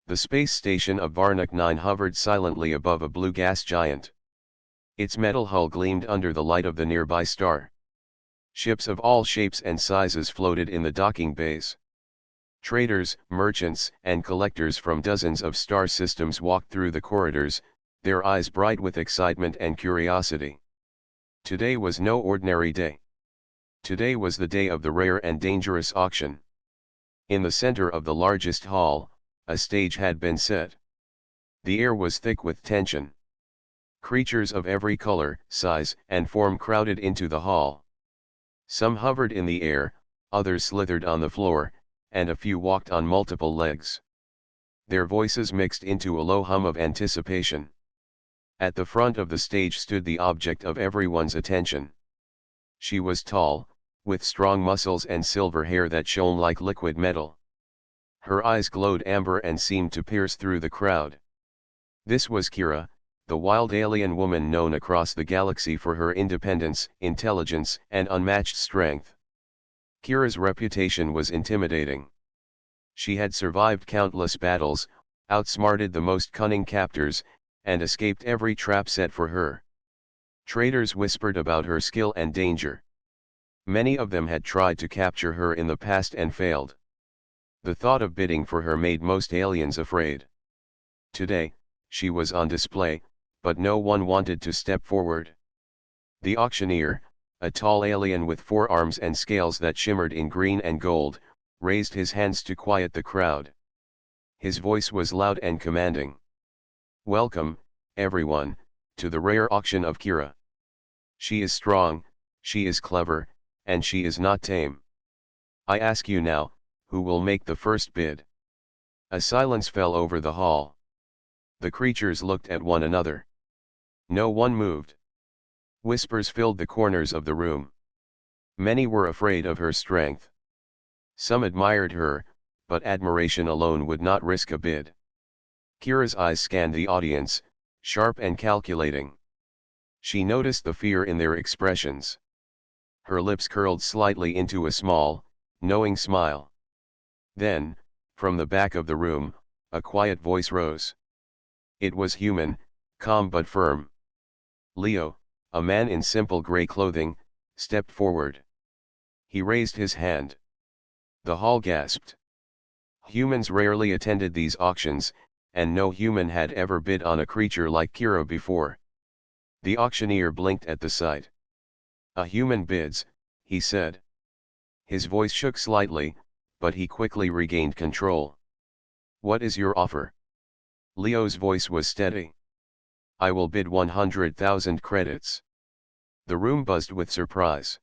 The space station of Varnak 9 hovered silently above a blue gas giant. Its metal hull gleamed under the light of the nearby star. Ships of all shapes and sizes floated in the docking bays. Traders, merchants, and collectors from dozens of star systems walked through the corridors, their eyes bright with excitement and curiosity. Today was no ordinary day. Today was the day of the rare and dangerous auction. In the center of the largest hall, a stage had been set. The air was thick with tension. Creatures of every color, size, and form crowded into the hall. Some hovered in the air, others slithered on the floor, and a few walked on multiple legs. Their voices mixed into a low hum of anticipation. At the front of the stage stood the object of everyone's attention. She was tall, with strong muscles and silver hair that shone like liquid metal. Her eyes glowed amber and seemed to pierce through the crowd. This was Kira, the wild alien woman known across the galaxy for her independence, intelligence, and unmatched strength. Kira's reputation was intimidating. She had survived countless battles, outsmarted the most cunning captors, and escaped every trap set for her. Traders whispered about her skill and danger. Many of them had tried to capture her in the past and failed. The thought of bidding for her made most aliens afraid. Today, she was on display, but no one wanted to step forward. The auctioneer, a tall alien with 4 arms and scales that shimmered in green and gold, raised his hands to quiet the crowd. His voice was loud and commanding. "Welcome, everyone, to the rare auction of Kira. She is strong, she is clever, and she is not tame. I ask you now, who will make the first bid?" A silence fell over the hall. The creatures looked at one another. No one moved. Whispers filled the corners of the room. Many were afraid of her strength. Some admired her, but admiration alone would not risk a bid. Kira's eyes scanned the audience, sharp and calculating. She noticed the fear in their expressions. Her lips curled slightly into a small, knowing smile. Then, from the back of the room, a quiet voice rose. It was human, calm but firm. Leo, a man in simple gray clothing, stepped forward. He raised his hand. The hall gasped. Humans rarely attended these auctions, and no human had ever bid on a creature like Kira before. The auctioneer blinked at the sight. "A human bids," he said. His voice shook slightly, but he quickly regained control. "What is your offer?" Leo's voice was steady. "I will bid 100,000 credits." The room buzzed with surprise.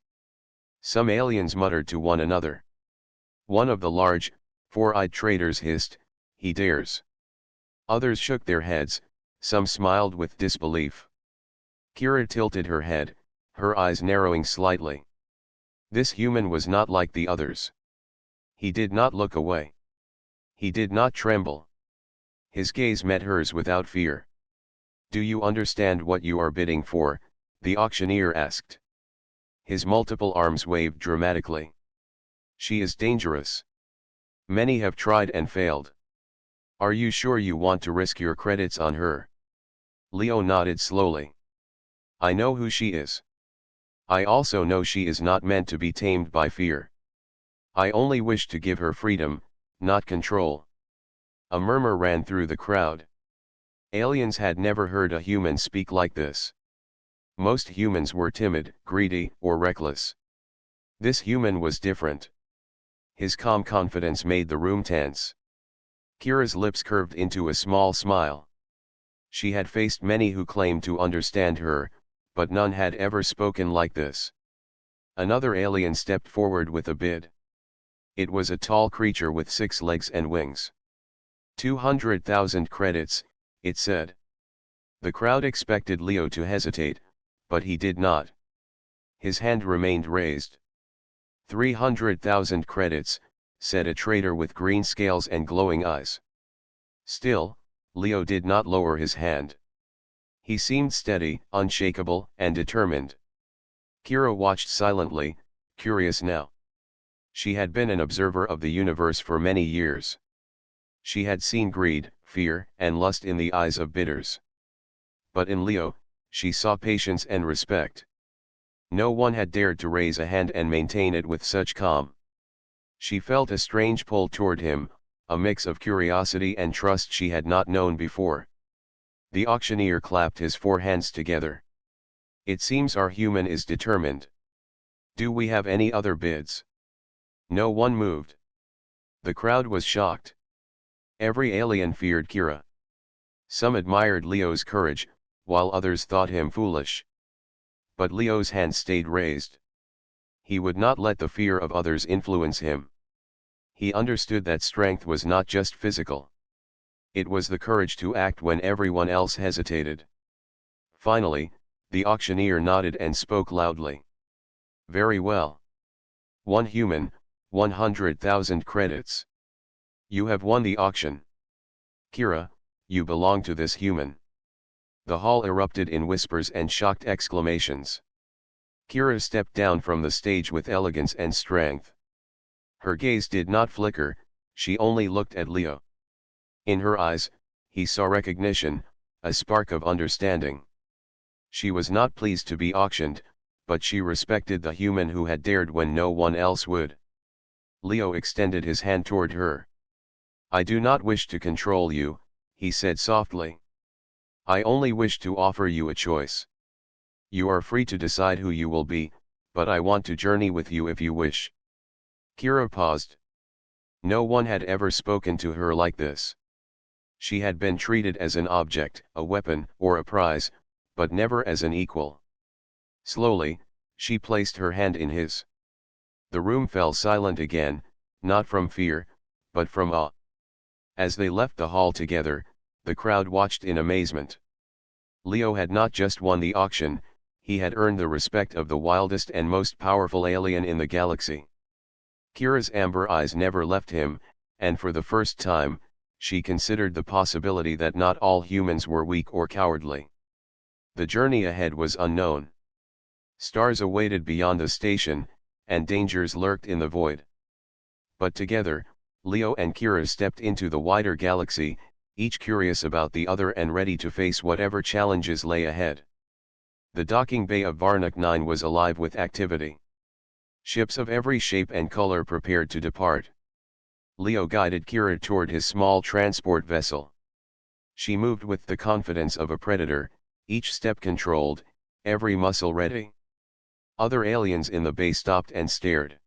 Some aliens muttered to one another. One of the large, 4-eyed traders hissed, "He dares." Others shook their heads, some smiled with disbelief. Kira tilted her head, her eyes narrowing slightly. This human was not like the others. He did not look away. He did not tremble. His gaze met hers without fear. "Do you understand what you are bidding for?" the auctioneer asked. His multiple arms waved dramatically. "She is dangerous. Many have tried and failed. Are you sure you want to risk your credits on her?" Leo nodded slowly. "I know who she is. I also know she is not meant to be tamed by fear. I only wish to give her freedom, not control." A murmur ran through the crowd. Aliens had never heard a human speak like this. Most humans were timid, greedy, or reckless. This human was different. His calm confidence made the room tense. Kira's lips curved into a small smile. She had faced many who claimed to understand her, but none had ever spoken like this. Another alien stepped forward with a bid. It was a tall creature with 6 legs and wings. 200,000 credits, it said. The crowd expected Leo to hesitate, but he did not. His hand remained raised. 300,000 credits, said a trader with green scales and glowing eyes. Still, Leo did not lower his hand. He seemed steady, unshakable, and determined. Kira watched silently, curious now. She had been an observer of the universe for many years. She had seen greed, fear, and lust in the eyes of bidders. But in Leo, she saw patience and respect. No one had dared to raise a hand and maintain it with such calm. She felt a strange pull toward him, a mix of curiosity and trust she had not known before. The auctioneer clapped his four hands together. It seems our human is determined. Do we have any other bids? No one moved. The crowd was shocked. Every alien feared Kira. Some admired Leo's courage, while others thought him foolish. But Leo's hand stayed raised. He would not let the fear of others influence him. He understood that strength was not just physical. It was the courage to act when everyone else hesitated. Finally, the auctioneer nodded and spoke loudly. Very well. One human, 100,000 credits. You have won the auction. Kira, you belong to this human. The hall erupted in whispers and shocked exclamations. Kira stepped down from the stage with elegance and strength. Her gaze did not flicker, she only looked at Leo. In her eyes, he saw recognition, a spark of understanding. She was not pleased to be auctioned, but she respected the human who had dared when no one else would. Leo extended his hand toward her. I do not wish to control you, he said softly. I only wish to offer you a choice. You are free to decide who you will be, but I want to journey with you if you wish. Kira paused. No one had ever spoken to her like this. She had been treated as an object, a weapon, or a prize, but never as an equal. Slowly, she placed her hand in his. The room fell silent again, not from fear, but from awe. As they left the hall together, the crowd watched in amazement. Leo had not just won the auction, he had earned the respect of the wildest and most powerful alien in the galaxy. Kira's amber eyes never left him, and for the first time, she considered the possibility that not all humans were weak or cowardly. The journey ahead was unknown. Stars awaited beyond the station, and dangers lurked in the void. But together, Leo and Kira stepped into the wider galaxy, each curious about the other and ready to face whatever challenges lay ahead. The docking bay of Varnak 9 was alive with activity. Ships of every shape and color prepared to depart. Leo guided Kira toward his small transport vessel. She moved with the confidence of a predator, each step controlled, every muscle ready. Other aliens in the bay stopped and stared.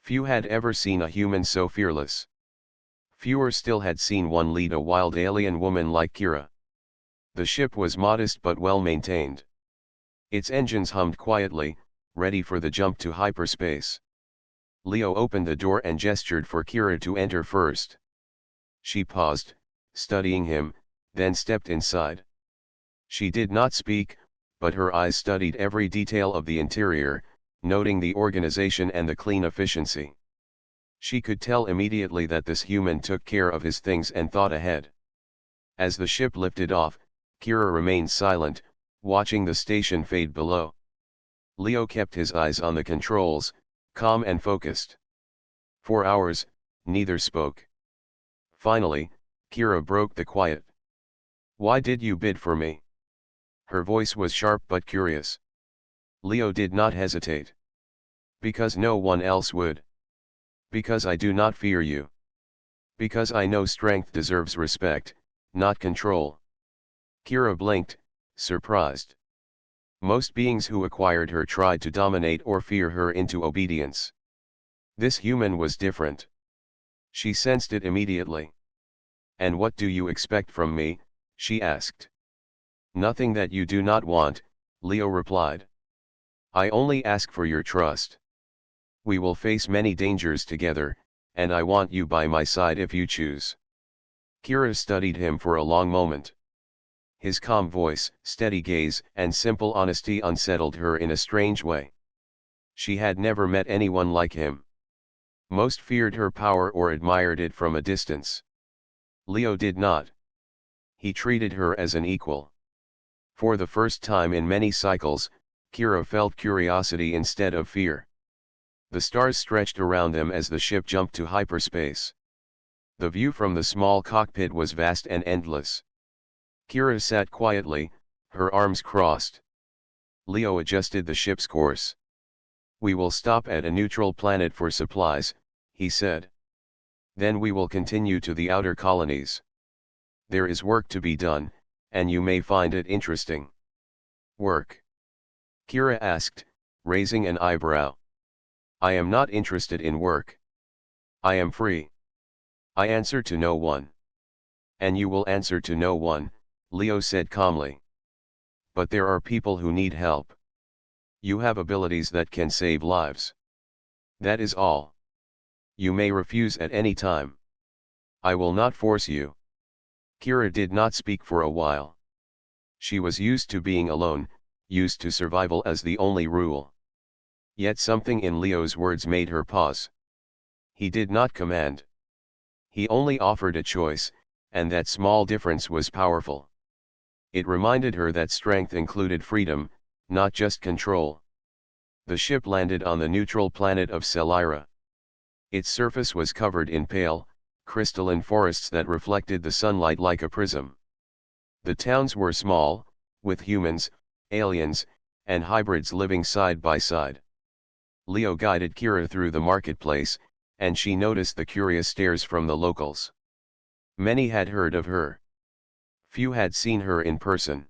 Few had ever seen a human so fearless. Fewer still had seen one lead a wild alien woman like Kira. The ship was modest but well maintained. Its engines hummed quietly, ready for the jump to hyperspace. Leo opened the door and gestured for Kira to enter first. She paused, studying him, then stepped inside. She did not speak, but her eyes studied every detail of the interior, noting the organization and the clean efficiency. She could tell immediately that this human took care of his things and thought ahead. As the ship lifted off, Kira remained silent, watching the station fade below. Leo kept his eyes on the controls, calm and focused. For hours, neither spoke. Finally, Kira broke the quiet. Why did you bid for me? Her voice was sharp but curious. Leo did not hesitate. Because no one else would. Because I do not fear you. Because I know strength deserves respect, not control. Kira blinked, surprised. Most beings who acquired her tried to dominate or fear her into obedience. This human was different. She sensed it immediately. And what do you expect from me? She asked. Nothing that you do not want, Leo replied. I only ask for your trust. We will face many dangers together, and I want you by my side if you choose. Kira studied him for a long moment. His calm voice, steady gaze, and simple honesty unsettled her in a strange way. She had never met anyone like him. Most feared her power or admired it from a distance. Leo did not. He treated her as an equal. For the first time in many cycles, Kira felt curiosity instead of fear. The stars stretched around them as the ship jumped to hyperspace. The view from the small cockpit was vast and endless. Kira sat quietly, her arms crossed. Leo adjusted the ship's course. "We will stop at a neutral planet for supplies," he said. "Then we will continue to the outer colonies. There is work to be done, and you may find it interesting." "Work?" Kira asked, raising an eyebrow. "I am not interested in work. I am free. I answer to no one." "And you will answer to no one," Leo said calmly. "But there are people who need help. You have abilities that can save lives. That is all. You may refuse at any time. I will not force you." Kira did not speak for a while. She was used to being alone, used to survival as the only rule. Yet something in Leo's words made her pause. He did not command. He only offered a choice, and that small difference was powerful. It reminded her that strength included freedom, not just control. The ship landed on the neutral planet of Selira. Its surface was covered in pale, crystalline forests that reflected the sunlight like a prism. The towns were small, with humans, aliens, and hybrids living side by side. Leo guided Kira through the marketplace, and she noticed the curious stares from the locals. Many had heard of her. Few had seen her in person.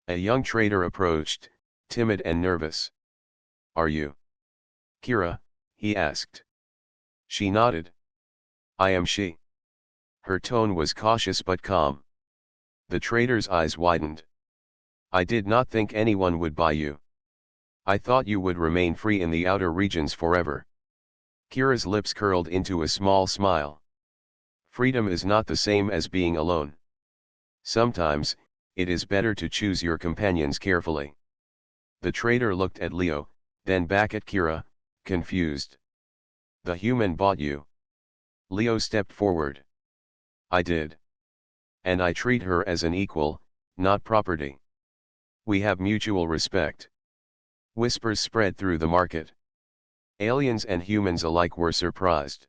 A young trader approached, timid and nervous. "Are you Kira?" he asked. She nodded. "I am she." Her tone was cautious but calm. The trader's eyes widened. "I did not think anyone would buy you. I thought you would remain free in the outer regions forever." Kira's lips curled into a small smile. "Freedom is not the same as being alone. Sometimes, it is better to choose your companions carefully." The trader looked at Leo, then back at Kira, confused. "The human bought you." Leo stepped forward. "I did. And I treat her as an equal, not property. We have mutual respect." Whispers spread through the market. Aliens and humans alike were surprised.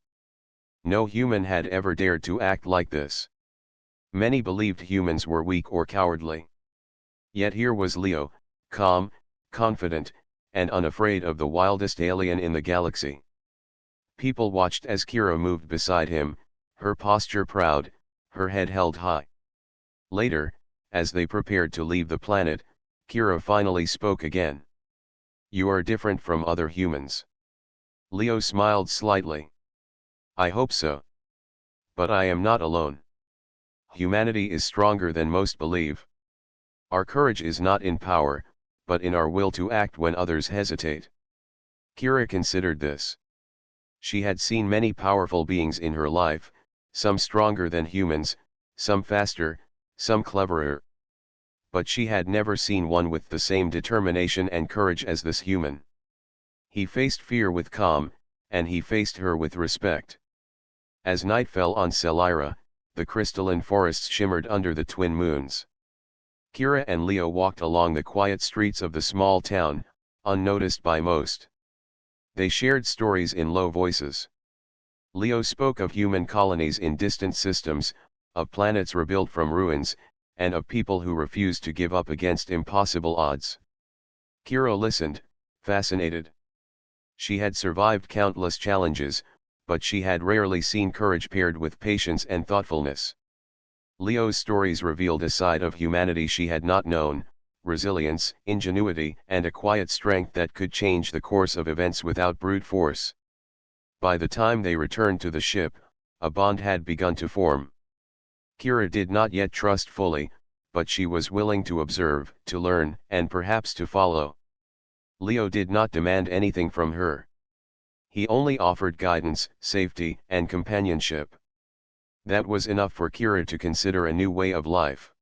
No human had ever dared to act like this. Many believed humans were weak or cowardly. Yet here was Leo, calm, confident, and unafraid of the wildest alien in the galaxy. People watched as Kira moved beside him, her posture proud, her head held high. Later, as they prepared to leave the planet, Kira finally spoke again. "You are different from other humans." Leo smiled slightly. "I hope so. But I am not alone. Humanity is stronger than most believe. Our courage is not in power, but in our will to act when others hesitate." Kira considered this. She had seen many powerful beings in her life, some stronger than humans, some faster, some cleverer. But she had never seen one with the same determination and courage as this human. He faced fear with calm, and he faced her with respect. As night fell on Selira, the crystalline forests shimmered under the twin moons. Kira and Leo walked along the quiet streets of the small town, unnoticed by most. They shared stories in low voices. Leo spoke of human colonies in distant systems, of planets rebuilt from ruins, and of people who refused to give up against impossible odds. Kira listened, fascinated. She had survived countless challenges, but she had rarely seen courage paired with patience and thoughtfulness. Leo's stories revealed a side of humanity she had not known: resilience, ingenuity, and a quiet strength that could change the course of events without brute force. By the time they returned to the ship, a bond had begun to form. Kira did not yet trust fully, but she was willing to observe, to learn, and perhaps to follow. Leo did not demand anything from her. He only offered guidance, safety, and companionship. That was enough for Kira to consider a new way of life.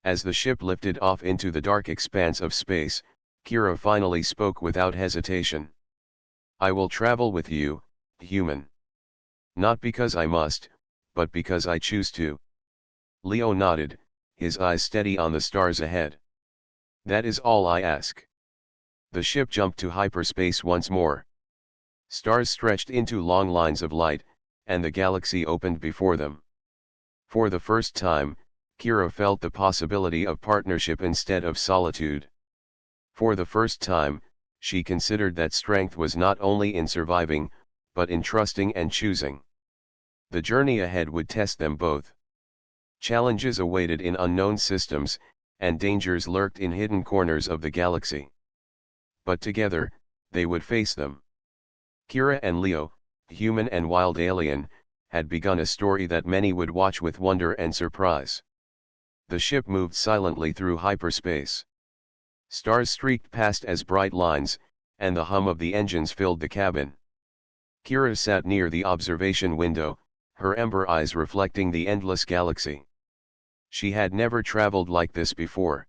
As the ship lifted off into the dark expanse of space, Kira finally spoke without hesitation. "I will travel with you, human. Not because I must, but because I choose to." Leo nodded, his eyes steady on the stars ahead. "That is all I ask." The ship jumped to hyperspace once more. Stars stretched into long lines of light, and the galaxy opened before them. For the first time, Kira felt the possibility of partnership instead of solitude. For the first time, she considered that strength was not only in surviving, but in trusting and choosing. The journey ahead would test them both. Challenges awaited in unknown systems, and dangers lurked in hidden corners of the galaxy. But together, they would face them. Kira and Leo, human and wild alien, had begun a story that many would watch with wonder and surprise. The ship moved silently through hyperspace. Stars streaked past as bright lines, and the hum of the engines filled the cabin. Kira sat near the observation window, her ember eyes reflecting the endless galaxy. She had never traveled like this before.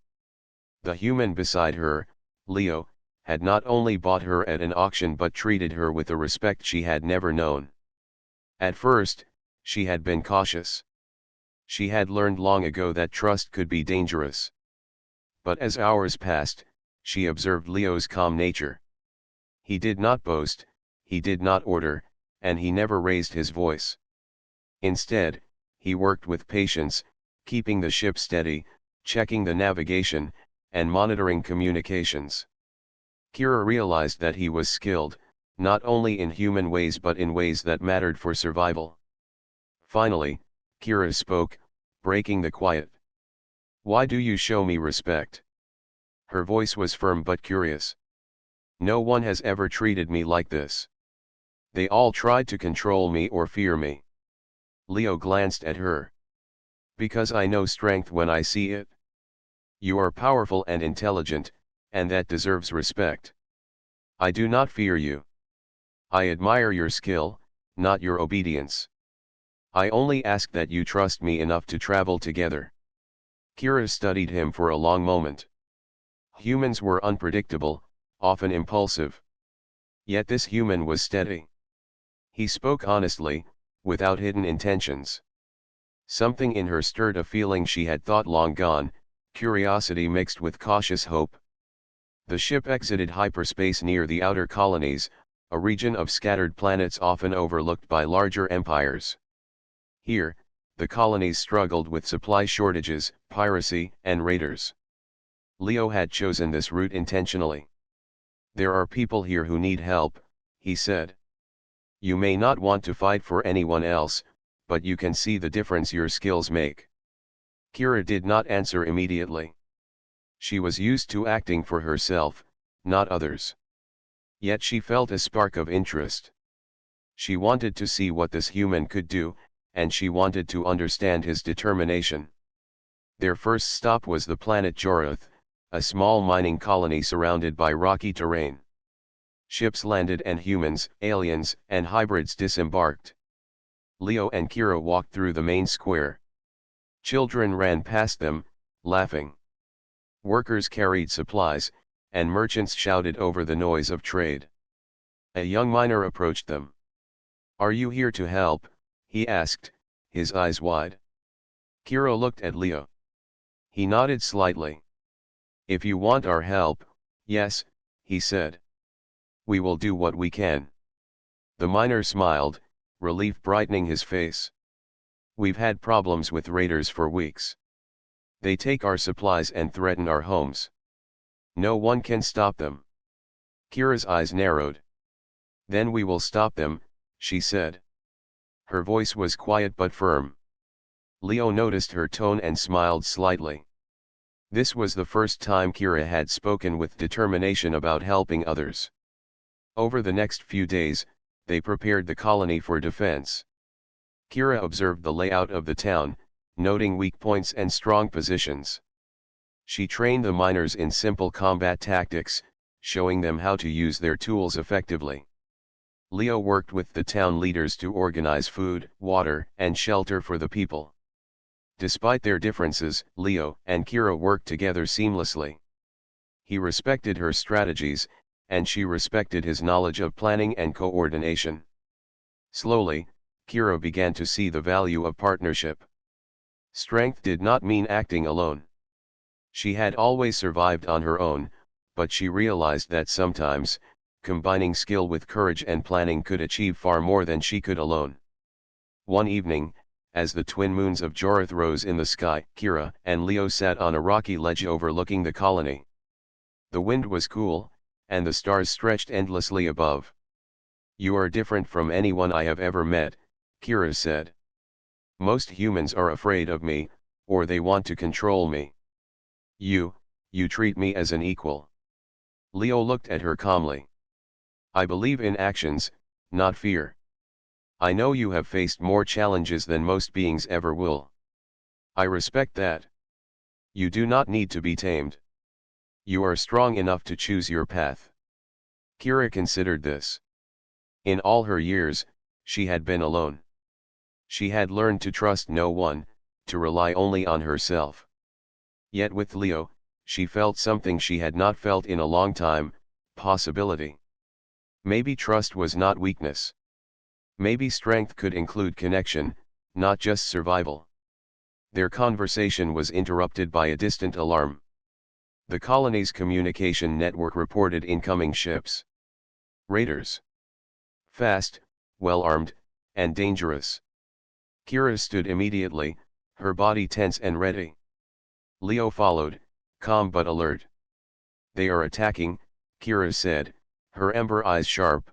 The human beside her, Leo, had not only bought her at an auction but treated her with a respect she had never known. At first, she had been cautious. She had learned long ago that trust could be dangerous. But as hours passed, she observed Leo's calm nature. He did not boast, he did not order, and he never raised his voice. Instead, he worked with patience, keeping the ship steady, checking the navigation, and monitoring communications. Kira realized that he was skilled, not only in human ways but in ways that mattered for survival. Finally, Kira spoke, breaking the quiet. "Why do you show me respect?" Her voice was firm but curious. "No one has ever treated me like this. They all tried to control me or fear me." Leo glanced at her. "Because I know strength when I see it. You are powerful and intelligent, and that deserves respect. I do not fear you. I admire your skill, not your obedience. I only ask that you trust me enough to travel together." Kira studied him for a long moment. Humans were unpredictable, often impulsive. Yet this human was steady. He spoke honestly, without hidden intentions. Something in her stirred a feeling she had thought long gone, curiosity mixed with cautious hope. The ship exited hyperspace near the outer colonies, a region of scattered planets often overlooked by larger empires. Here, the colonies struggled with supply shortages, piracy, and raiders. Leo had chosen this route intentionally. "There are people here who need help," he said. "You may not want to fight for anyone else, but you can see the difference your skills make." Kira did not answer immediately. She was used to acting for herself, not others. Yet she felt a spark of interest. She wanted to see what this human could do, and she wanted to understand his determination. Their first stop was the planet Jorath, a small mining colony surrounded by rocky terrain. Ships landed and humans, aliens, and hybrids disembarked. Leo and Kira walked through the main square. Children ran past them, laughing. Workers carried supplies, and merchants shouted over the noise of trade. A young miner approached them. "Are you here to help?" he asked, his eyes wide. Kira looked at Leo. He nodded slightly. "If you want our help, yes," he said. "We will do what we can." The miner smiled, relief brightening his face. "We've had problems with raiders for weeks. They take our supplies and threaten our homes. No one can stop them." Kira's eyes narrowed. "Then we will stop them," she said. Her voice was quiet but firm. Leo noticed her tone and smiled slightly. This was the first time Kira had spoken with determination about helping others. Over the next few days, they prepared the colony for defense. Kira observed the layout of the town, noting weak points and strong positions. She trained the miners in simple combat tactics, showing them how to use their tools effectively. Leo worked with the town leaders to organize food, water, and shelter for the people. Despite their differences, Leo and Kira worked together seamlessly. He respected her strategies, and she respected his knowledge of planning and coordination. Slowly, Kira began to see the value of partnership. Strength did not mean acting alone. She had always survived on her own, but she realized that sometimes, combining skill with courage and planning could achieve far more than she could alone. One evening, as the twin moons of Jorith rose in the sky, Kira and Leo sat on a rocky ledge overlooking the colony. The wind was cool, and the stars stretched endlessly above. "You are different from anyone I have ever met," Kira said. "Most humans are afraid of me, or they want to control me. You treat me as an equal." Leo looked at her calmly. "I believe in actions, not fear. I know you have faced more challenges than most beings ever will. I respect that. You do not need to be tamed. You are strong enough to choose your path." Kira considered this. In all her years, she had been alone. She had learned to trust no one, to rely only on herself. Yet with Leo, she felt something she had not felt in a long time: possibility. Maybe trust was not weakness. Maybe strength could include connection, not just survival. Their conversation was interrupted by a distant alarm. The colony's communication network reported incoming ships. Raiders. Fast, well-armed, and dangerous. Kira stood immediately, her body tense and ready. Leo followed, calm but alert. "They are attacking," Kira said, her ember eyes sharp.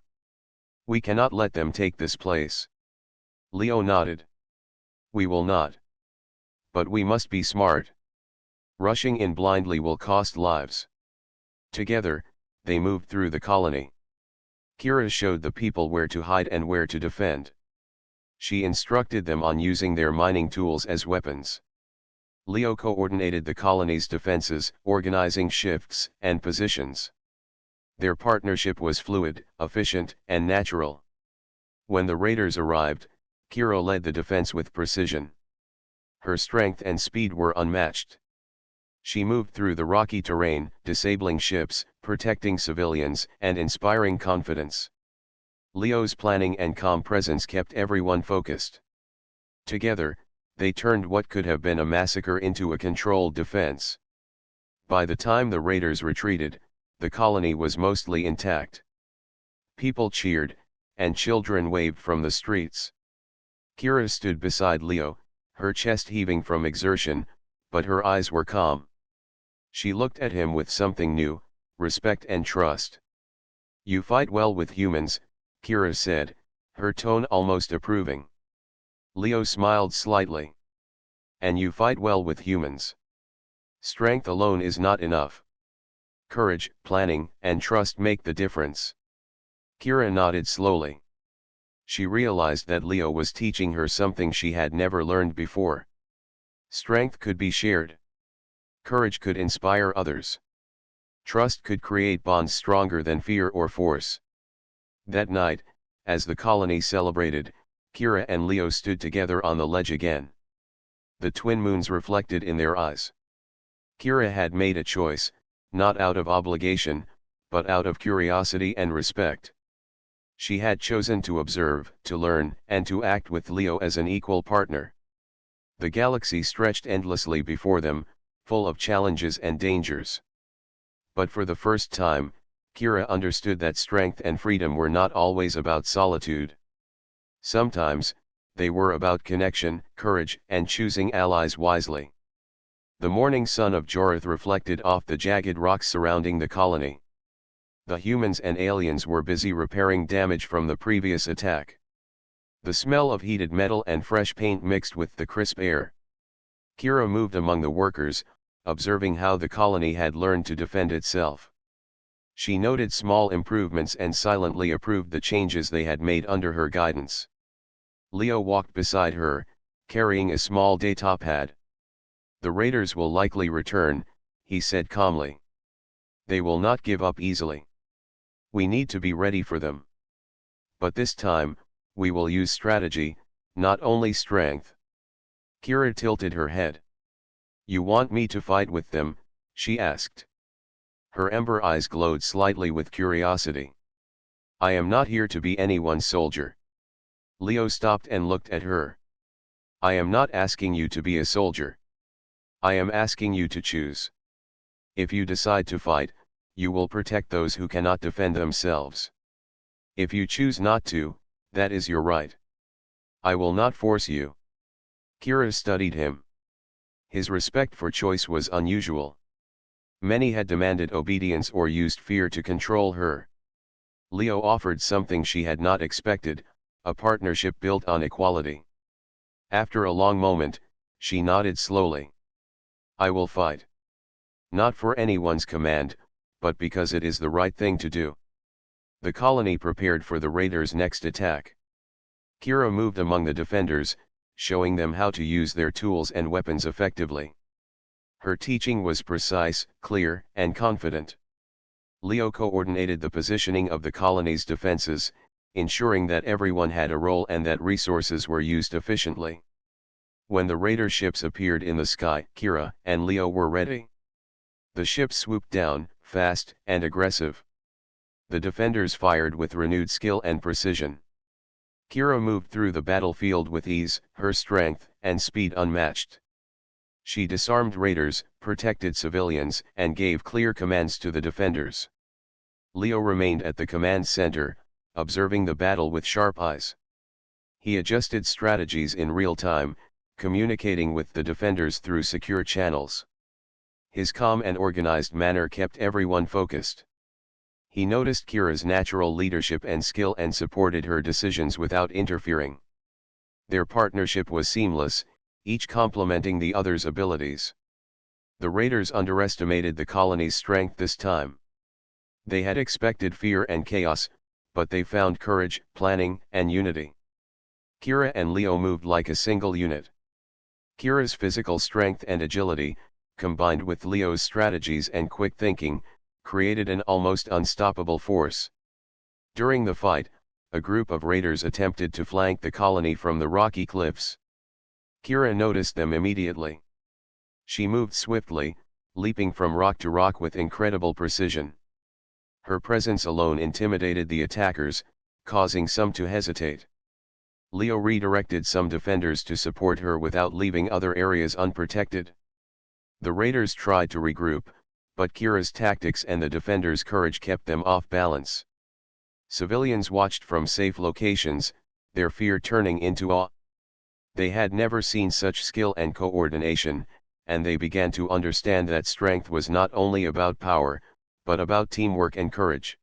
"We cannot let them take this place." Leo nodded. "We will not. But we must be smart. Rushing in blindly will cost lives." Together, they moved through the colony. Kira showed the people where to hide and where to defend. She instructed them on using their mining tools as weapons. Leo coordinated the colony's defenses, organizing shifts and positions. Their partnership was fluid, efficient, and natural. When the raiders arrived, Kira led the defense with precision. Her strength and speed were unmatched. She moved through the rocky terrain, disabling ships, protecting civilians, and inspiring confidence. Leo's planning and calm presence kept everyone focused. Together, they turned what could have been a massacre into a controlled defense. By the time the raiders retreated, the colony was mostly intact. People cheered, and children waved from the streets. Kira stood beside Leo, her chest heaving from exertion, but her eyes were calm. She looked at him with something new: respect and trust. "You fight well with humans," Kira said, her tone almost approving. Leo smiled slightly. "And you fight well with humans. Strength alone is not enough. Courage, planning, and trust make the difference." Kira nodded slowly. She realized that Leo was teaching her something she had never learned before. Strength could be shared. Courage could inspire others. Trust could create bonds stronger than fear or force. That night, as the colony celebrated, Kira and Leo stood together on the ledge again. The twin moons reflected in their eyes. Kira had made a choice, not out of obligation, but out of curiosity and respect. She had chosen to observe, to learn, and to act with Leo as an equal partner. The galaxy stretched endlessly before them, full of challenges and dangers. But for the first time, Kira understood that strength and freedom were not always about solitude. Sometimes, they were about connection, courage, and choosing allies wisely. The morning sun of Jorith reflected off the jagged rocks surrounding the colony. The humans and aliens were busy repairing damage from the previous attack. The smell of heated metal and fresh paint mixed with the crisp air. Kira moved among the workers, observing how the colony had learned to defend itself. She noted small improvements and silently approved the changes they had made under her guidance. Leo walked beside her, carrying a small data pad. "The raiders will likely return," he said calmly. "They will not give up easily. We need to be ready for them. But this time, we will use strategy, not only strength." Kira tilted her head. "You want me to fight with them?" she asked. Her ember eyes glowed slightly with curiosity. "I am not here to be anyone's soldier." Leo stopped and looked at her. "I am not asking you to be a soldier. I am asking you to choose. If you decide to fight, you will protect those who cannot defend themselves. If you choose not to, that is your right." I will not force you. Kira studied him. His respect for choice was unusual. Many had demanded obedience or used fear to control her. Leo offered something she had not expected, a partnership built on equality. After a long moment, she nodded slowly. I will fight. Not for anyone's command, but because it is the right thing to do. The colony prepared for the raiders' next attack. Kira moved among the defenders, showing them how to use their tools and weapons effectively. Her teaching was precise, clear, and confident. Leo coordinated the positioning of the colony's defenses, ensuring that everyone had a role and that resources were used efficiently. When the raider ships appeared in the sky, Kira and Leo were ready. The ships swooped down, fast and aggressive. The defenders fired with renewed skill and precision. Kira moved through the battlefield with ease, her strength and speed unmatched. She disarmed raiders, protected civilians, and gave clear commands to the defenders. Leo remained at the command center, observing the battle with sharp eyes. He adjusted strategies in real time, communicating with the defenders through secure channels. His calm and organized manner kept everyone focused. He noticed Kira's natural leadership and skill and supported her decisions without interfering. Their partnership was seamless, each complementing the other's abilities. The raiders underestimated the colony's strength this time. They had expected fear and chaos, but they found courage, planning, and unity. Kira and Leo moved like a single unit. Kira's physical strength and agility, combined with Leo's strategies and quick thinking, created an almost unstoppable force. During the fight, a group of raiders attempted to flank the colony from the rocky cliffs. Kira noticed them immediately. She moved swiftly, leaping from rock to rock with incredible precision. Her presence alone intimidated the attackers, causing some to hesitate. Leo redirected some defenders to support her without leaving other areas unprotected. The raiders tried to regroup, but Kira's tactics and the defenders' courage kept them off balance. Civilians watched from safe locations, their fear turning into awe. They had never seen such skill and coordination, and they began to understand that strength was not only about power, but about teamwork and courage.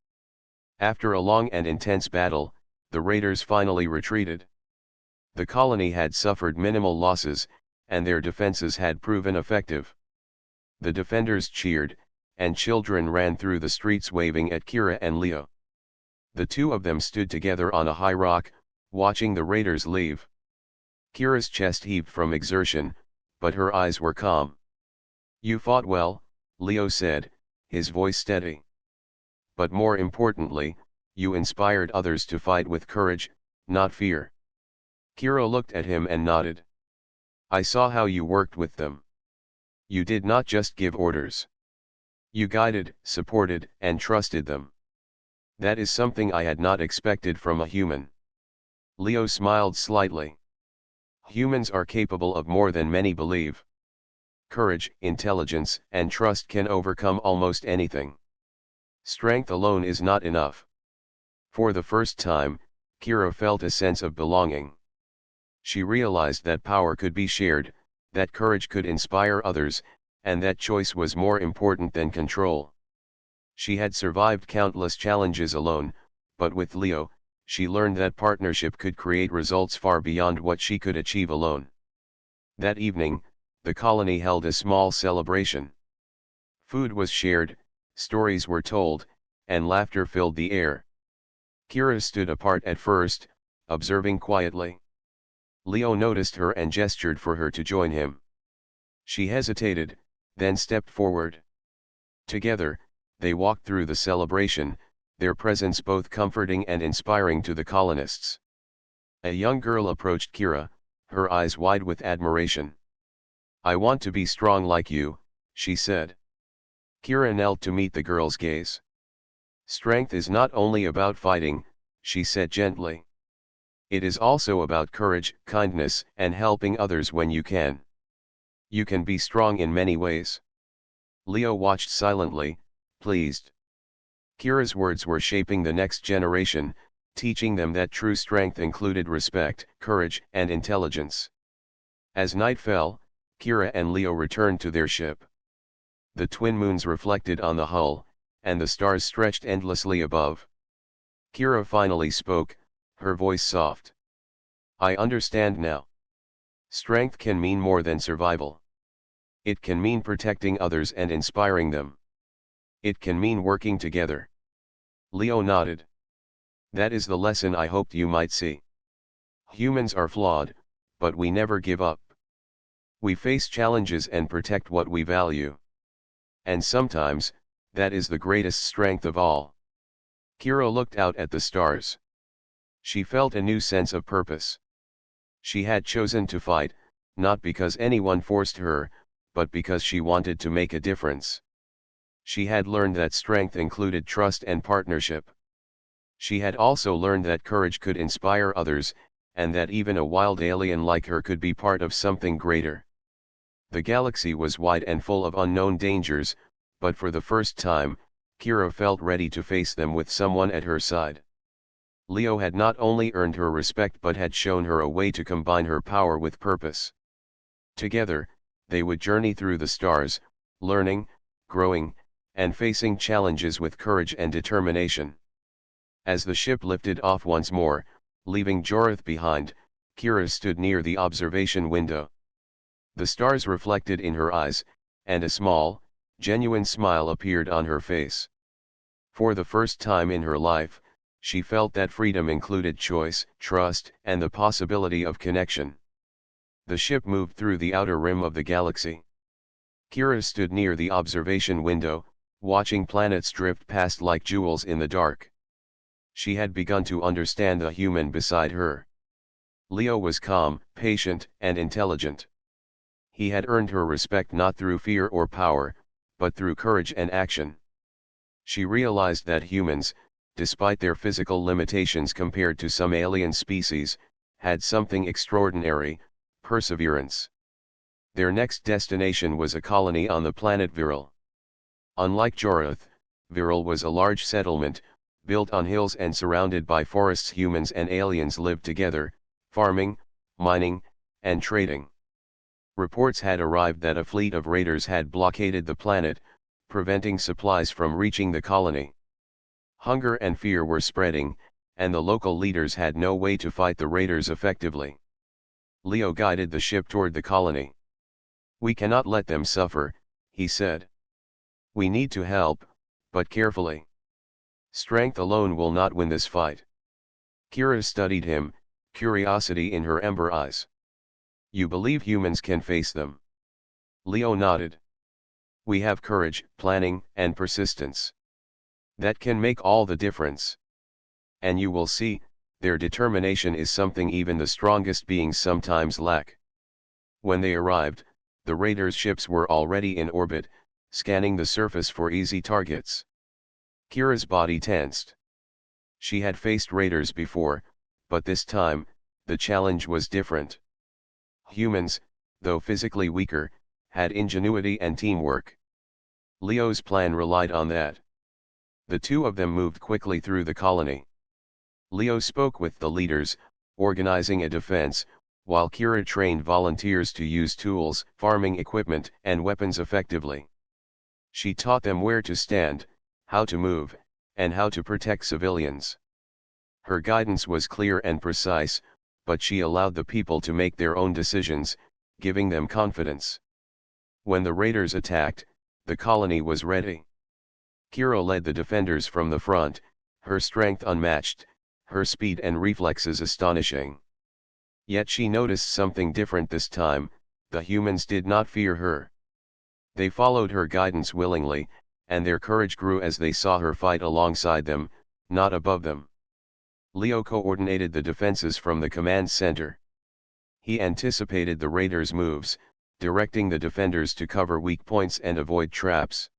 After a long and intense battle, the raiders finally retreated. The colony had suffered minimal losses, and their defenses had proven effective. The defenders cheered, and children ran through the streets waving at Kira and Leo. The two of them stood together on a high rock, watching the raiders leave. Kira's chest heaved from exertion, but her eyes were calm. You fought well, Leo said, his voice steady. But more importantly, you inspired others to fight with courage, not fear. Kira looked at him and nodded. I saw how you worked with them. You did not just give orders. You guided, supported, and trusted them. That is something I had not expected from a human. Leo smiled slightly. Humans are capable of more than many believe. Courage, intelligence, and trust can overcome almost anything. Strength alone is not enough. For the first time, Kira felt a sense of belonging. She realized that power could be shared, that courage could inspire others, and that choice was more important than control. She had survived countless challenges alone, but with Leo, she learned that partnership could create results far beyond what she could achieve alone. That evening, the colony held a small celebration. Food was shared, stories were told, and laughter filled the air. Kira stood apart at first, observing quietly. Leo noticed her and gestured for her to join him. She hesitated, then stepped forward. Together, they walked through the celebration, their presence both comforting and inspiring to the colonists. A young girl approached Kira, her eyes wide with admiration. I want to be strong like you, she said. Kira knelt to meet the girl's gaze. Strength is not only about fighting, she said gently. It is also about courage, kindness, and helping others when you can. You can be strong in many ways. Leo watched silently, pleased. Kira's words were shaping the next generation, teaching them that true strength included respect, courage, and intelligence. As night fell, Kira and Leo returned to their ship. The twin moons reflected on the hull, and the stars stretched endlessly above. Kira finally spoke, her voice soft. "I understand now. Strength can mean more than survival. It can mean protecting others and inspiring them. It can mean working together." Leo nodded. "That is the lesson I hoped you might see. Humans are flawed, but we never give up. We face challenges and protect what we value. And sometimes, that is the greatest strength of all." Kira looked out at the stars. She felt a new sense of purpose. She had chosen to fight, not because anyone forced her, but because she wanted to make a difference. She had learned that strength included trust and partnership. She had also learned that courage could inspire others, and that even a wild alien like her could be part of something greater. The galaxy was wide and full of unknown dangers, but for the first time, Kira felt ready to face them with someone at her side. Leo had not only earned her respect but had shown her a way to combine her power with purpose. Together, they would journey through the stars, learning, growing, and facing challenges with courage and determination. As the ship lifted off once more, leaving Jorith behind, Kira stood near the observation window. The stars reflected in her eyes, and a small, genuine smile appeared on her face. For the first time in her life, she felt that freedom included choice, trust, and the possibility of connection. The ship moved through the outer rim of the galaxy. Kira stood near the observation window, watching planets drift past like jewels in the dark. She had begun to understand the human beside her. Leo was calm, patient, and intelligent. He had earned her respect not through fear or power, but through courage and action. She realized that humans, despite their physical limitations compared to some alien species, had something extraordinary: perseverance. Their next destination was a colony on the planet Viral. Unlike Jorith, Viral was a large settlement, built on hills and surrounded by forests. Humans and aliens lived together, farming, mining, and trading. Reports had arrived that a fleet of raiders had blockaded the planet, preventing supplies from reaching the colony. Hunger and fear were spreading, and the local leaders had no way to fight the raiders effectively. Leo guided the ship toward the colony. "We cannot let them suffer," he said. "We need to help, but carefully. Strength alone will not win this fight." Kira studied him, curiosity in her ember eyes. "You believe humans can face them?" Leo nodded. "We have courage, planning, and persistence. That can make all the difference. And you will see, their determination is something even the strongest beings sometimes lack." When they arrived, the raiders' ships were already in orbit, scanning the surface for easy targets. Kira's body tensed. She had faced raiders before, but this time, the challenge was different. Humans, though physically weaker, had ingenuity and teamwork. Leo's plan relied on that. The two of them moved quickly through the colony. Leo spoke with the leaders, organizing a defense, while Kira trained volunteers to use tools, farming equipment, and weapons effectively. She taught them where to stand, how to move, and how to protect civilians. Her guidance was clear and precise, but she allowed the people to make their own decisions, giving them confidence. When the raiders attacked, the colony was ready. Kira led the defenders from the front, her strength unmatched, her speed and reflexes astonishing. Yet she noticed something different this time: the humans did not fear her. They followed her guidance willingly, and their courage grew as they saw her fight alongside them, not above them. Leo coordinated the defenses from the command center. He anticipated the raiders' moves, directing the defenders to cover weak points and avoid traps.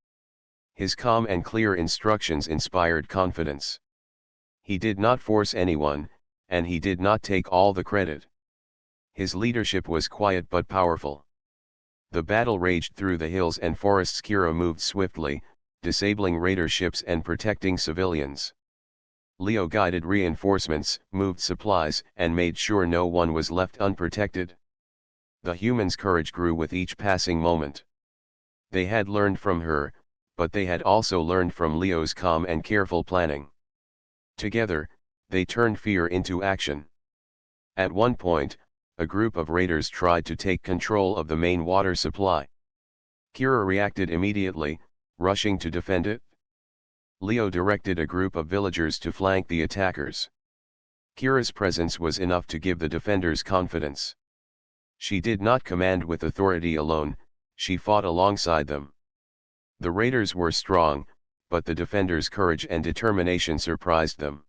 His calm and clear instructions inspired confidence. He did not force anyone, and he did not take all the credit. His leadership was quiet but powerful. The battle raged through the hills and forests. Kira moved swiftly, disabling raider ships and protecting civilians. Leo guided reinforcements, moved supplies, and made sure no one was left unprotected. The humans' courage grew with each passing moment. They had learned from her, but they had also learned from Leo's calm and careful planning. Together, they turned fear into action. At one point, a group of raiders tried to take control of the main water supply. Kira reacted immediately, rushing to defend it. Leo directed a group of villagers to flank the attackers. Kira's presence was enough to give the defenders confidence. She did not command with authority alone, she fought alongside them. The raiders were strong, but the defenders' courage and determination surprised them.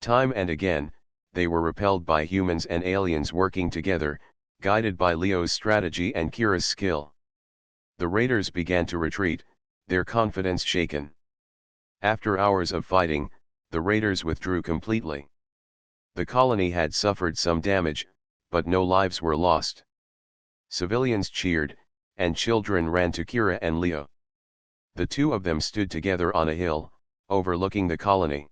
Time and again, they were repelled by humans and aliens working together, guided by Leo's strategy and Kira's skill. The raiders began to retreat, their confidence shaken. After hours of fighting, the raiders withdrew completely. The colony had suffered some damage, but no lives were lost. Civilians cheered, and children ran to Kira and Leo. The two of them stood together on a hill, overlooking the colony.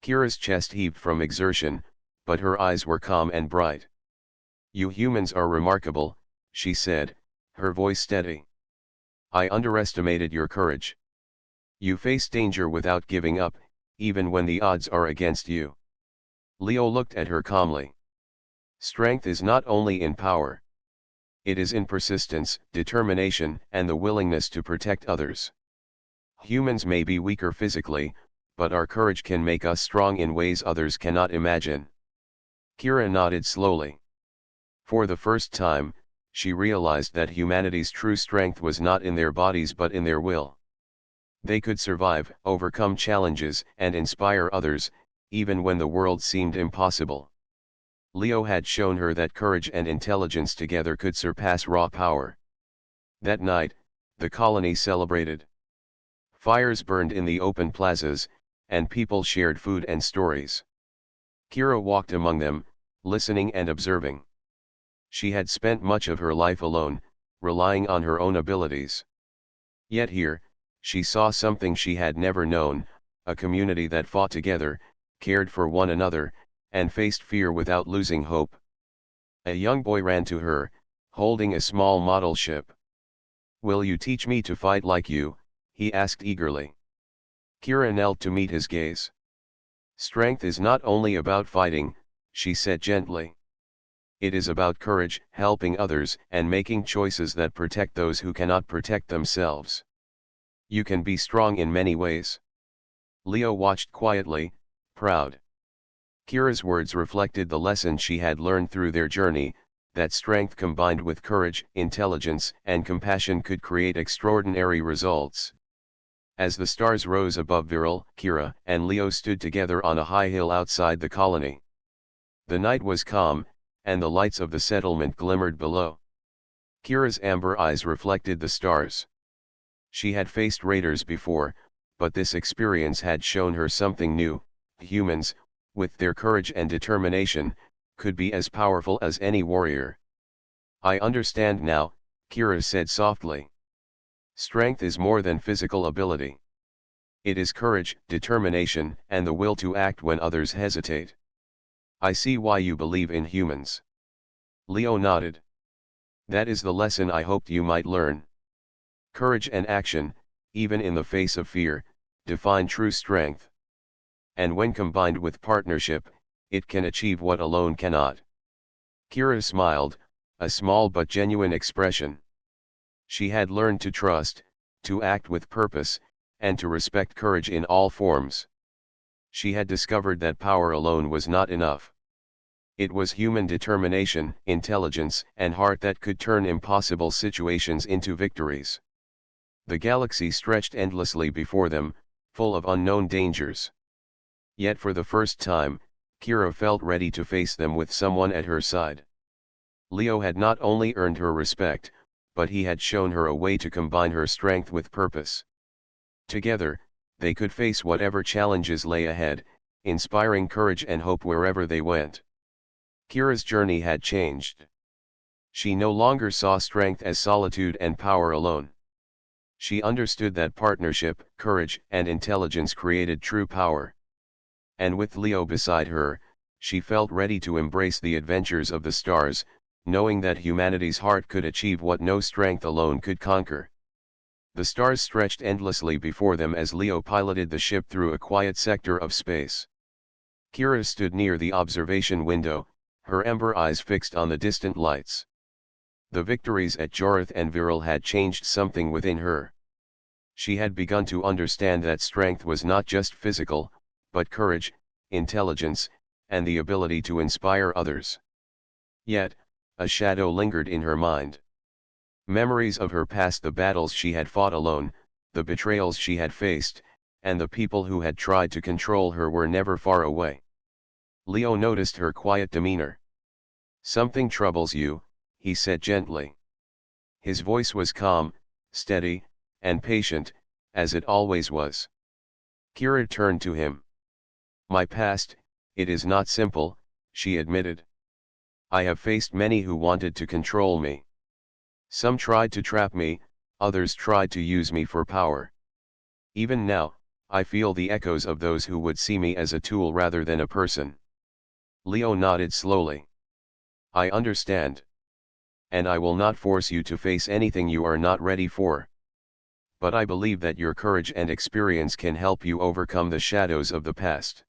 Kira's chest heaved from exertion, but her eyes were calm and bright. "You humans are remarkable," she said, her voice steady. "I underestimated your courage. You face danger without giving up, even when the odds are against you." Leo looked at her calmly. "Strength is not only in power. It is in persistence, determination, and the willingness to protect others. Humans may be weaker physically, but our courage can make us strong in ways others cannot imagine." Kira nodded slowly. For the first time, she realized that humanity's true strength was not in their bodies but in their will. They could survive, overcome challenges, and inspire others, even when the world seemed impossible. Leo had shown her that courage and intelligence together could surpass raw power. That night, the colony celebrated. Fires burned in the open plazas, and people shared food and stories. Kira walked among them, listening and observing. She had spent much of her life alone, relying on her own abilities. Yet here, she saw something she had never known, a community that fought together, cared for one another, and faced fear without losing hope. A young boy ran to her, holding a small model ship. "Will you teach me to fight like you?" he asked eagerly. Kira knelt to meet his gaze. "Strength is not only about fighting," she said gently. "It is about courage, helping others, and making choices that protect those who cannot protect themselves. You can be strong in many ways." Leo watched quietly, proud. Kira's words reflected the lesson she had learned through their journey, that strength combined with courage, intelligence, and compassion could create extraordinary results. As the stars rose above Viral, Kira and Leo stood together on a high hill outside the colony. The night was calm, and the lights of the settlement glimmered below. Kira's amber eyes reflected the stars. She had faced raiders before, but this experience had shown her something new. Humans, with their courage and determination, could be as powerful as any warrior. "I understand now," Kira said softly. "Strength is more than physical ability. It is courage, determination, and the will to act when others hesitate. I see why you believe in humans." Leo nodded. "That is the lesson I hoped you might learn. Courage and action, even in the face of fear, define true strength. And when combined with partnership, it can achieve what alone cannot." Kira smiled, a small but genuine expression. She had learned to trust, to act with purpose, and to respect courage in all forms. She had discovered that power alone was not enough. It was human determination, intelligence, and heart that could turn impossible situations into victories. The galaxy stretched endlessly before them, full of unknown dangers. Yet for the first time, Kira felt ready to face them with someone at her side. Leo had not only earned her respect, but he had shown her a way to combine her strength with purpose. Together, they could face whatever challenges lay ahead, inspiring courage and hope wherever they went. Kira's journey had changed. She no longer saw strength as solitude and power alone. She understood that partnership, courage, and intelligence created true power. and with Leo beside her, she felt ready to embrace the adventures of the stars, knowing that humanity's heart could achieve what no strength alone could conquer. The stars stretched endlessly before them as Leo piloted the ship through a quiet sector of space. Kira stood near the observation window, her ember eyes fixed on the distant lights. The victories at Jorith and Viral had changed something within her. She had begun to understand that strength was not just physical, but courage, intelligence, and the ability to inspire others. Yet, a shadow lingered in her mind. Memories of her past, the battles she had fought alone, the betrayals she had faced, and the people who had tried to control her were never far away. Leo noticed her quiet demeanor. "Something troubles you," he said gently. His voice was calm, steady, and patient, as it always was. Kira turned to him. "My past, it is not simple," she admitted. "I have faced many who wanted to control me. Some tried to trap me, others tried to use me for power. Even now, I feel the echoes of those who would see me as a tool rather than a person." Leo nodded slowly. "I understand. And I will not force you to face anything you are not ready for. But I believe that your courage and experience can help you overcome the shadows of the past.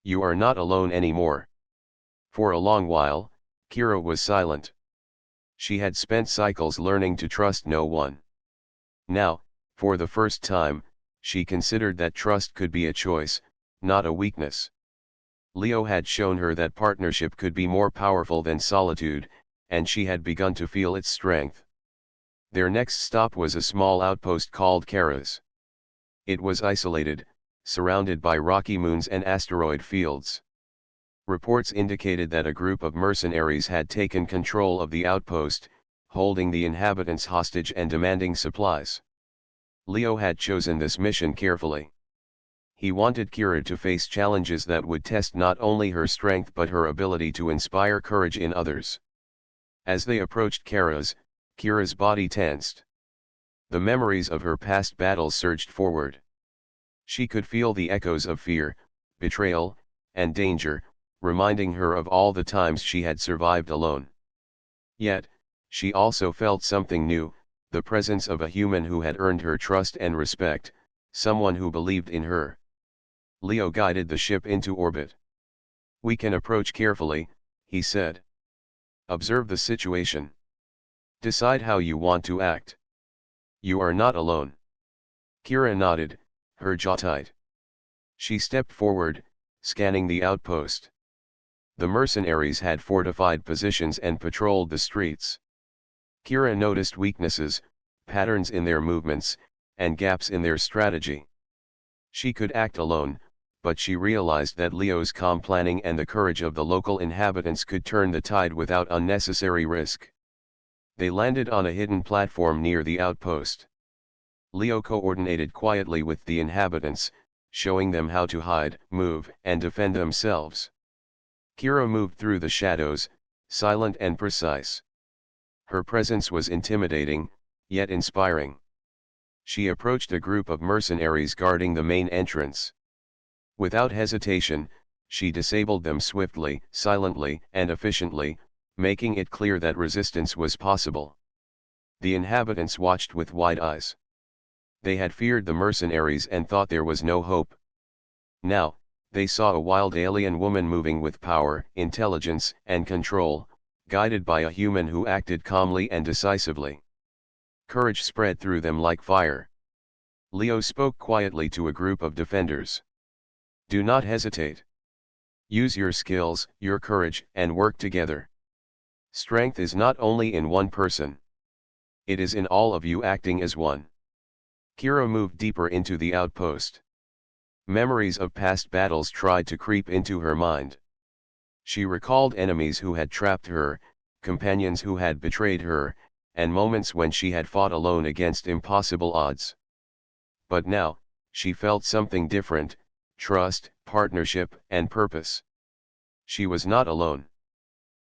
You are not alone anymore." For a long while, Kira was silent. She had spent cycles learning to trust no one. Now, for the first time, she considered that trust could be a choice, not a weakness. Leo had shown her that partnership could be more powerful than solitude, and she had begun to feel its strength. Their next stop was a small outpost called Karas. It was isolated, surrounded by rocky moons and asteroid fields. Reports indicated that a group of mercenaries had taken control of the outpost, holding the inhabitants hostage and demanding supplies. Leo had chosen this mission carefully. He wanted Kira to face challenges that would test not only her strength but her ability to inspire courage in others. As they approached Kira's body tensed. The memories of her past battles surged forward. She could feel the echoes of fear, betrayal, and danger, reminding her of all the times she had survived alone. Yet, she also felt something new, the presence of a human who had earned her trust and respect, someone who believed in her. Leo guided the ship into orbit. "We can approach carefully," he said. "Observe the situation. Decide how you want to act. You are not alone." Kira nodded, her jaw tight. She stepped forward, scanning the outpost. The mercenaries had fortified positions and patrolled the streets. Kira noticed weaknesses, patterns in their movements, and gaps in their strategy. She could act alone, but she realized that Leo's calm planning and the courage of the local inhabitants could turn the tide without unnecessary risk. They landed on a hidden platform near the outpost. Leo coordinated quietly with the inhabitants, showing them how to hide, move, and defend themselves. Kira moved through the shadows, silent and precise. Her presence was intimidating, yet inspiring. She approached a group of mercenaries guarding the main entrance. Without hesitation, she disabled them swiftly, silently, and efficiently, making it clear that resistance was possible. The inhabitants watched with wide eyes. They had feared the mercenaries and thought there was no hope. Now, they saw a wild alien woman moving with power, intelligence, and control, guided by a human who acted calmly and decisively. Courage spread through them like fire. Leo spoke quietly to a group of defenders. "Do not hesitate. Use your skills, your courage, and work together. Strength is not only in one person. It is in all of you acting as one." Kira moved deeper into the outpost. Memories of past battles tried to creep into her mind. She recalled enemies who had trapped her, companions who had betrayed her, and moments when she had fought alone against impossible odds. But now, she felt something different: trust, partnership, and purpose. She was not alone.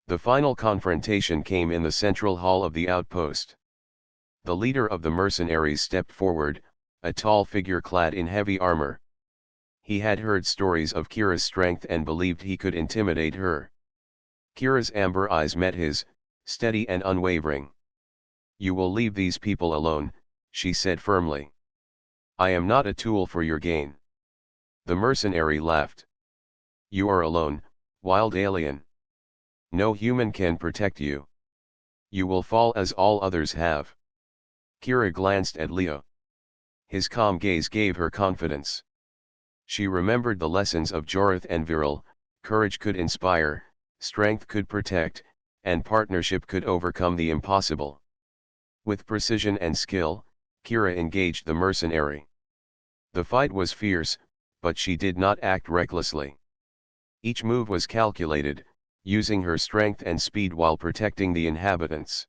The final confrontation came in the central hall of the outpost. The leader of the mercenaries stepped forward, a tall figure clad in heavy armor. He had heard stories of Kira's strength and believed he could intimidate her. Kira's amber eyes met his, steady and unwavering. "You will leave these people alone," she said firmly. "I am not a tool for your gain." The mercenary laughed. "You are alone, wild alien. No human can protect you. You will fall as all others have." Kira glanced at Leo. His calm gaze gave her confidence. She remembered the lessons of Jorith and Viral: courage could inspire, strength could protect, and partnership could overcome the impossible. With precision and skill, Kira engaged the mercenary. The fight was fierce, but she did not act recklessly. Each move was calculated, using her strength and speed while protecting the inhabitants.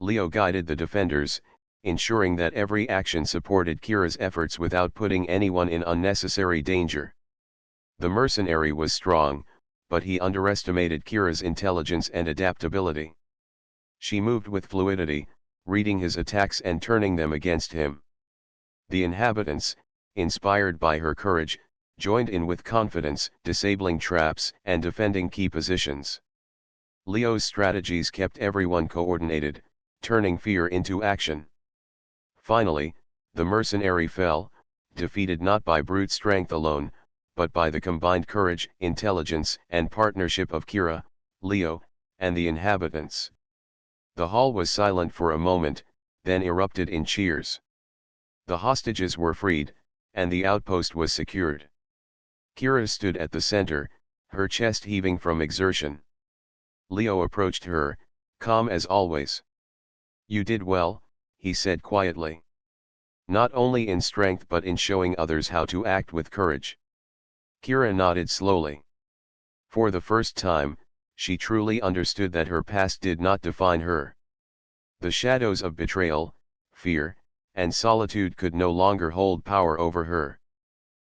Leo guided the defenders, ensuring that every action supported Kira's efforts without putting anyone in unnecessary danger. The mercenary was strong, but he underestimated Kira's intelligence and adaptability. She moved with fluidity, reading his attacks and turning them against him. The inhabitants, inspired by her courage, joined in with confidence, disabling traps and defending key positions. Leo's strategies kept everyone coordinated, turning fear into action. Finally, the mercenary fell, defeated not by brute strength alone, but by the combined courage, intelligence, and partnership of Kira, Leo, and the inhabitants. The hall was silent for a moment, then erupted in cheers. The hostages were freed, and the outpost was secured. Kira stood at the center, her chest heaving from exertion. Leo approached her, calm as always. "You did well," he said quietly. "Not only in strength but in showing others how to act with courage." Kira nodded slowly. For the first time, she truly understood that her past did not define her. The shadows of betrayal, fear, and solitude could no longer hold power over her.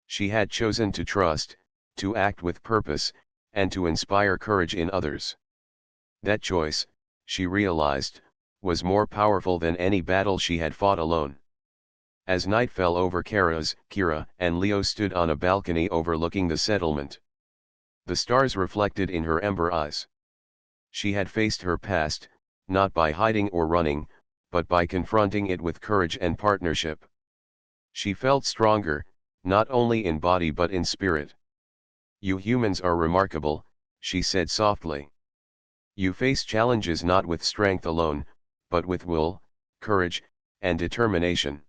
She had chosen to trust, to act with purpose, and to inspire courage in others. That choice, she realized, was more powerful than any battle she had fought alone. As night fell over Kira and Leo stood on a balcony overlooking the settlement. The stars reflected in her ember eyes. She had faced her past, not by hiding or running, but by confronting it with courage and partnership. She felt stronger, not only in body but in spirit. "You humans are remarkable," she said softly. "You face challenges not with strength alone, but with will, courage, and determination.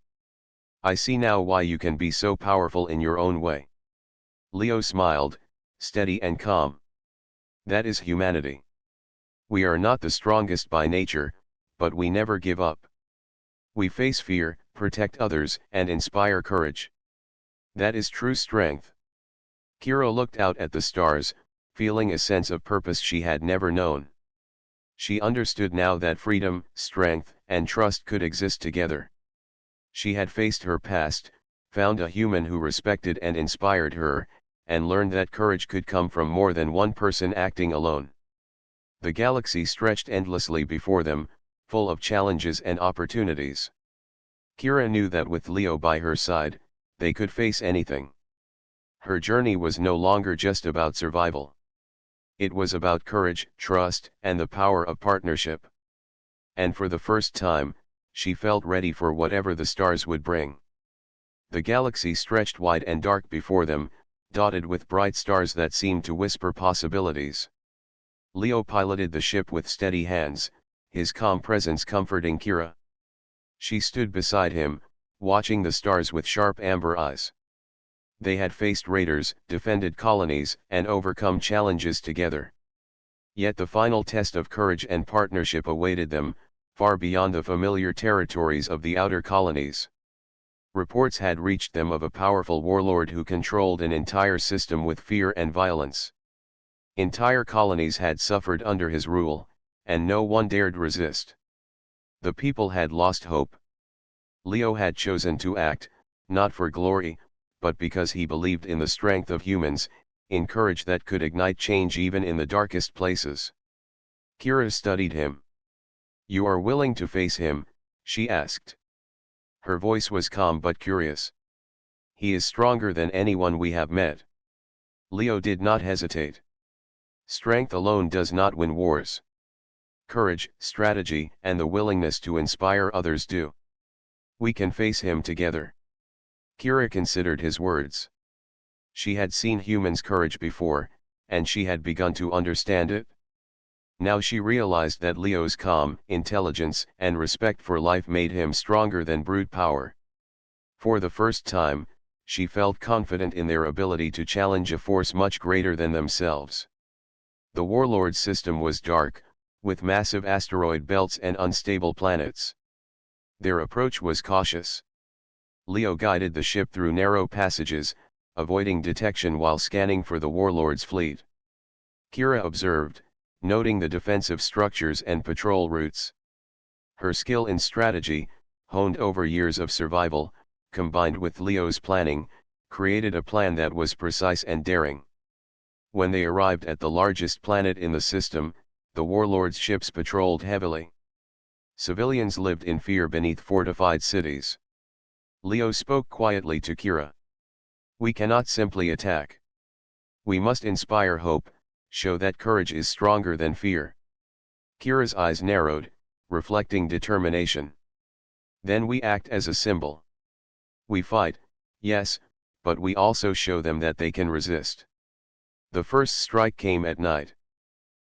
I see now why you can be so powerful in your own way." Leo smiled, steady and calm. "That is humanity. We are not the strongest by nature, but we never give up. We face fear, protect others, and inspire courage. That is true strength." Kira looked out at the stars, feeling a sense of purpose she had never known. She understood now that freedom, strength, and trust could exist together. She had faced her past, found a human who respected and inspired her, and learned that courage could come from more than one person acting alone. The galaxy stretched endlessly before them, full of challenges and opportunities. Kira knew that with Leo by her side, they could face anything. Her journey was no longer just about survival. It was about courage, trust, and the power of partnership. And for the first time, she felt ready for whatever the stars would bring. The galaxy stretched wide and dark before them, dotted with bright stars that seemed to whisper possibilities. Leo piloted the ship with steady hands, his calm presence comforting Kira. She stood beside him, watching the stars with sharp amber eyes. They had faced raiders, defended colonies, and overcome challenges together. Yet the final test of courage and partnership awaited them, far beyond the familiar territories of the outer colonies. Reports had reached them of a powerful warlord who controlled an entire system with fear and violence. Entire colonies had suffered under his rule, and no one dared resist. The people had lost hope. Leo had chosen to act, not for glory, but because he believed in the strength of humans, in courage that could ignite change even in the darkest places. Kira studied him. "You are willing to face him?" she asked. Her voice was calm but curious. He is stronger than anyone we have met. Leo did not hesitate. Strength alone does not win wars. Courage, strategy, and the willingness to inspire others do. We can face him together. Kira considered his words. She had seen humans' courage before, and she had begun to understand it. Now she realized that Leo's calm, intelligence, and respect for life made him stronger than brute power. For the first time, she felt confident in their ability to challenge a force much greater than themselves. The warlord's system was dark, with massive asteroid belts and unstable planets. Their approach was cautious. Leo guided the ship through narrow passages, avoiding detection while scanning for the warlord's fleet. Kira observed, noting the defensive structures and patrol routes. Her skill in strategy, honed over years of survival, combined with Leo's planning, created a plan that was precise and daring. When they arrived at the largest planet in the system, the warlord's ships patrolled heavily. Civilians lived in fear beneath fortified cities. Leo spoke quietly to Kira. We cannot simply attack. We must inspire hope, show that courage is stronger than fear. Kira's eyes narrowed, reflecting determination. Then we act as a symbol. We fight, yes, but we also show them that they can resist. The first strike came at night.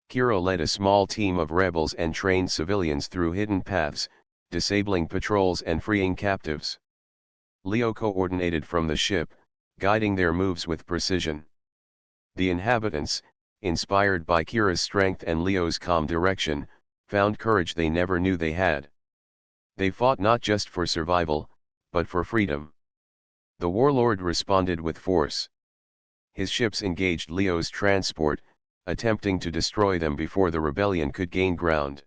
Kira led a small team of rebels and trained civilians through hidden paths, disabling patrols and freeing captives. Leo coordinated from the ship, guiding their moves with precision. The inhabitants, inspired by Kira's strength and Leo's calm direction, found courage they never knew they had. They fought not just for survival, but for freedom. The warlord responded with force. His ships engaged Leo's transport, attempting to destroy them before the rebellion could gain ground.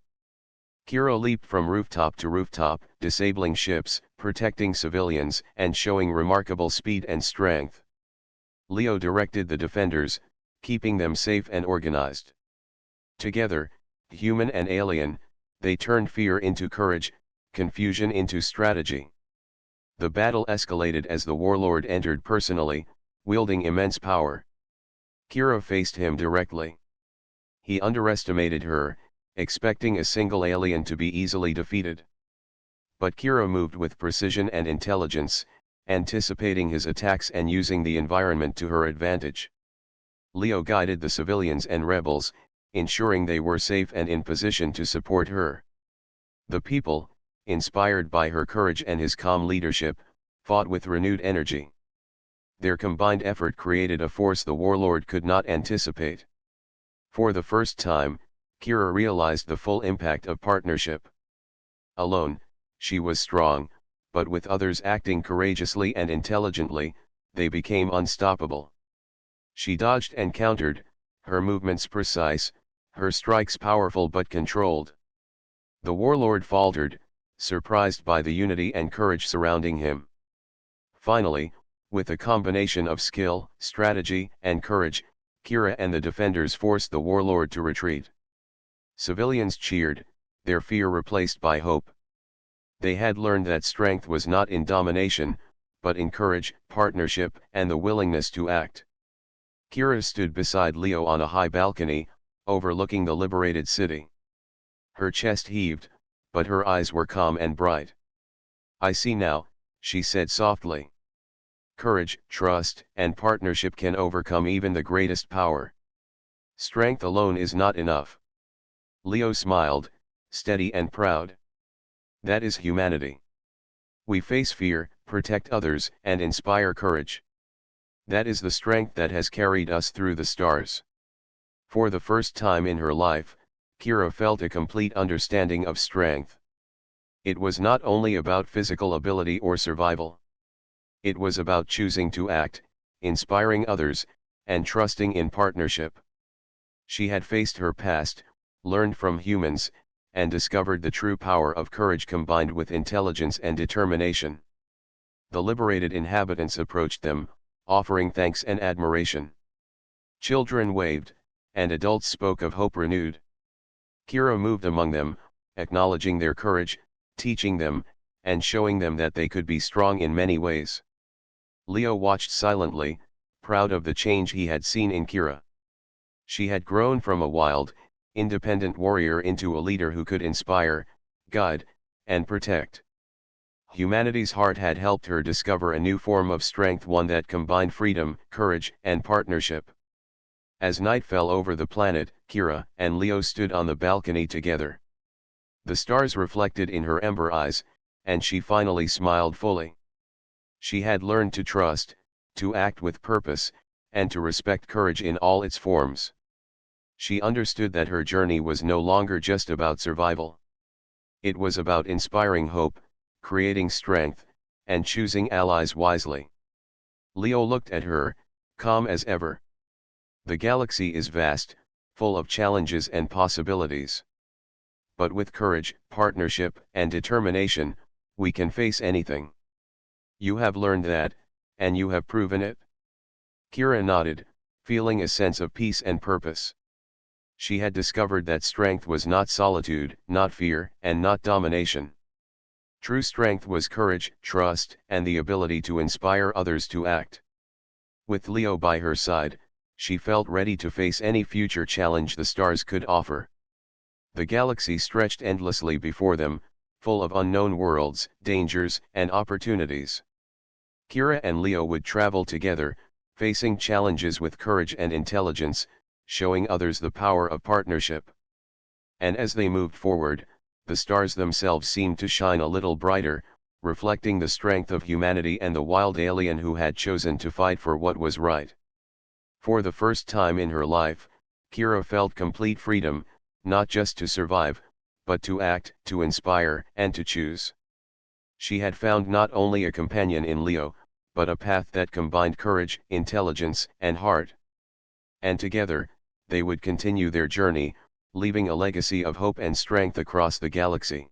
Kira leaped from rooftop to rooftop, disabling ships, protecting civilians, and showing remarkable speed and strength. Leo directed the defenders, keeping them safe and organized. Together, human and alien, they turned fear into courage, confusion into strategy. The battle escalated as the warlord entered personally, wielding immense power. Kira faced him directly. He underestimated her, expecting a single alien to be easily defeated. But Kira moved with precision and intelligence, anticipating his attacks and using the environment to her advantage. Leo guided the civilians and rebels, ensuring they were safe and in position to support her. The people, inspired by her courage and his calm leadership, fought with renewed energy. Their combined effort created a force the warlord could not anticipate. For the first time, Kira realized the full impact of partnership. Alone, she was strong, but with others acting courageously and intelligently, they became unstoppable. She dodged and countered, her movements precise, her strikes powerful but controlled. The warlord faltered, surprised by the unity and courage surrounding him. Finally, with a combination of skill, strategy, and courage, Kira and the defenders forced the warlord to retreat. Civilians cheered, their fear replaced by hope. They had learned that strength was not in domination, but in courage, partnership, and the willingness to act. Kira stood beside Leo on a high balcony, overlooking the liberated city. Her chest heaved, but her eyes were calm and bright. I see now, she said softly. Courage, trust, and partnership can overcome even the greatest power. Strength alone is not enough. Leo smiled, steady and proud. That is humanity. We face fear, protect others, and inspire courage. That is the strength that has carried us through the stars. For the first time in her life, Kira felt a complete understanding of strength. It was not only about physical ability or survival. It was about choosing to act, inspiring others, and trusting in partnership. She had faced her past, learned from humans, and discovered the true power of courage combined with intelligence and determination. The liberated inhabitants approached them, offering thanks and admiration. Children waved, and adults spoke of hope renewed. Kira moved among them, acknowledging their courage, teaching them, and showing them that they could be strong in many ways. Leo watched silently, proud of the change he had seen in Kira. She had grown from a wild, independent warrior into a leader who could inspire, guide, and protect. Humanity's heart had helped her discover a new form of strength, one that combined freedom, courage, and partnership. As night fell over the planet, Kira and Leo stood on the balcony together. The stars reflected in her ember eyes, and she finally smiled fully. She had learned to trust, to act with purpose, and to respect courage in all its forms. She understood that her journey was no longer just about survival. It was about inspiring hope, creating strength, and choosing allies wisely. Leo looked at her, calm as ever. The galaxy is vast, full of challenges and possibilities. But with courage, partnership, and determination, we can face anything. You have learned that, and you have proven it. Kira nodded, feeling a sense of peace and purpose. She had discovered that strength was not solitude, not fear, and not domination. True strength was courage, trust, and the ability to inspire others to act. With Leo by her side, she felt ready to face any future challenge the stars could offer. The galaxy stretched endlessly before them, full of unknown worlds, dangers, and opportunities. Kira and Leo would travel together, facing challenges with courage and intelligence, showing others the power of partnership. And as they moved forward, the stars themselves seemed to shine a little brighter, reflecting the strength of humanity and the wild alien who had chosen to fight for what was right. For the first time in her life, Kira felt complete freedom, not just to survive, but to act, to inspire, and to choose. She had found not only a companion in Leo, but a path that combined courage, intelligence, and heart. And together, they would continue their journey, leaving a legacy of hope and strength across the galaxy.